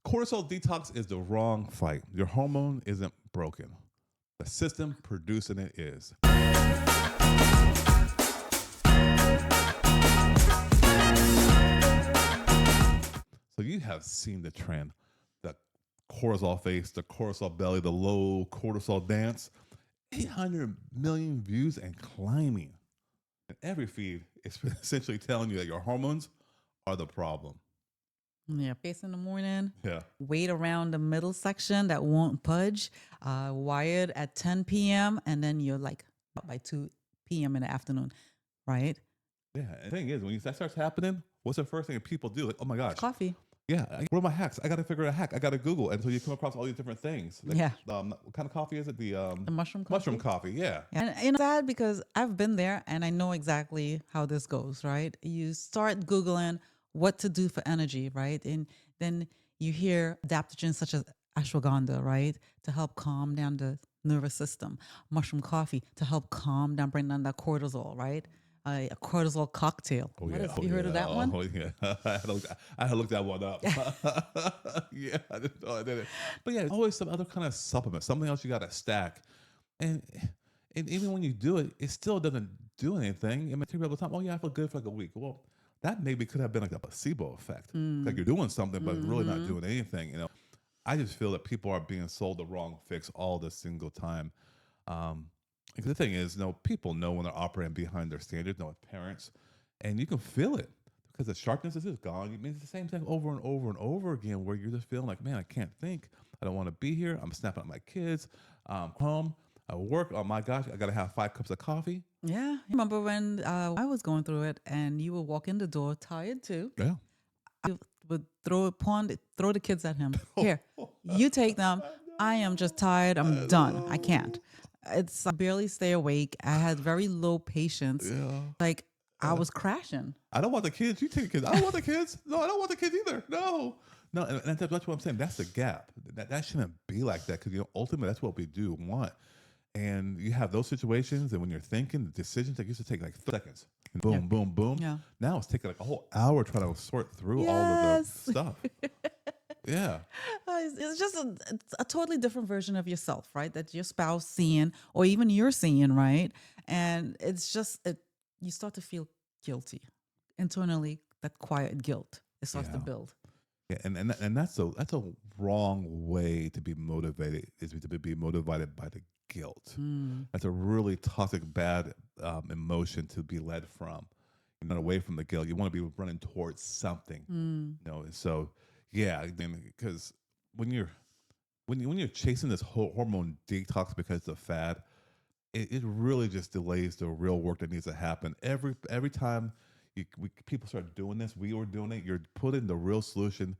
Cortisol detox is the wrong fight. Your hormone isn't broken. The system producing it is. So you have seen the trend, the cortisol face, the cortisol belly, the low cortisol dance. 800 million views and climbing. And every feed is essentially telling you that your hormones are the problem. Yeah, face in the morning. Yeah. Weight around the middle section that won't budge. Wired at 10 p.m. and then you're like by 2 p.m. in the afternoon, right? Yeah. And the thing is, when that starts happening, what's the first thing that people do? Like, oh my gosh. Coffee. Yeah. What are my hacks? I got to figure out a hack. I got to Google. And so you come across all these different things. Like, Yeah. What kind of coffee is it? The mushroom coffee. Mushroom coffee. Yeah. And it's sad because I've been there and I know exactly how this goes, right? You start Googling what to do for energy, right? And then you hear adaptogens such as ashwagandha, right? To help calm down the nervous system. Mushroom coffee to help calm down, bring down that cortisol, right? A cortisol cocktail. Oh, What yeah. is- you heard of that one? Oh, yeah. I had to look that one up. Yeah, I didn't know I did it. But yeah, always some other kind of supplement, something else you got to stack. And even when you do it, it still doesn't do anything. It may take a little time. Oh, yeah, I feel good for like a week. Well, that maybe could have been like a placebo effect. Like you're doing something, but really not doing anything. You know, I just feel that people are being sold the wrong fix all the single time. The thing is, people know when they're operating behind their standards, parents, and you can feel it because the sharpness is just gone. It means the same thing over and over and over again, where you're just feeling like, man, I can't think. I don't want to be here. I'm snapping at my kids. Home, I work. Oh my gosh, I got to have 5 cups of coffee. Yeah. Remember when I was going through it and you would walk in the door tired too? Yeah. I would throw the kids at him. Here, you take them. I am just tired. I'm done. I can't. I barely stay awake. I had very low patience. Yeah. Like I was crashing. I don't want the kids. You take the kids. I don't want the kids. No, I don't want the kids either. No. And that's what I'm saying. That's the gap. That shouldn't be like that because ultimately that's what we do want. And you have those situations, and when you're thinking, the decisions that used to take like 30 seconds, and boom, boom, boom. Yeah. Now it's taking like a whole hour trying to sort through all of the stuff. Yeah. It's just a totally different version of yourself, right? That your spouse seeing, or even you're seeing, right? And it's just you start to feel guilty internally. That quiet guilt it starts to build. Yeah, and that's a wrong way to be motivated. Is to be motivated by the guilt. That's a really toxic, bad emotion to be led from. You're not away from the guilt. You want to be running towards something. And so yeah, because when you're chasing this whole hormone detox because it's a fad, it really just delays the real work that needs to happen. Every time people start doing this, we were doing it. You're putting the real solution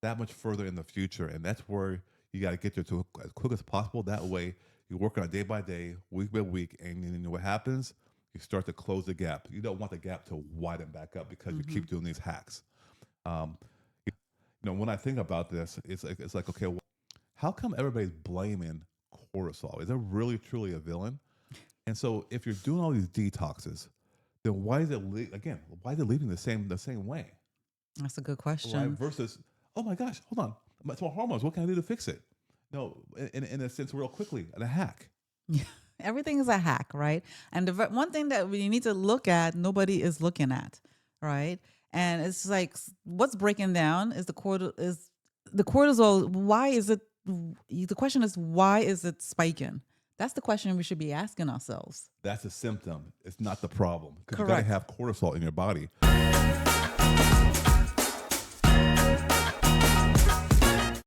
that much further in the future, and that's where you got to get there to as quick as possible. That way, you work on it day by day, week by week, and you know what happens? You start to close the gap. You don't want the gap to widen back up because you keep doing these hacks. When I think about this, it's like okay, well, how come everybody's blaming cortisol? Is it really truly a villain? And so, if you're doing all these detoxes, then why is it leaving the same way? That's a good question. Right? Versus, oh my gosh, hold on, it's my hormones. What can I do to fix it? No, in a sense, real quickly, a hack. Yeah. Everything is a hack, right? And the one thing that we need to look at, nobody is looking at, right? And it's like what's breaking down is the cortisol. Why is it? The question is why is it spiking? That's the question we should be asking ourselves. That's a symptom. It's not the problem because you got to Correct. have cortisol in your body.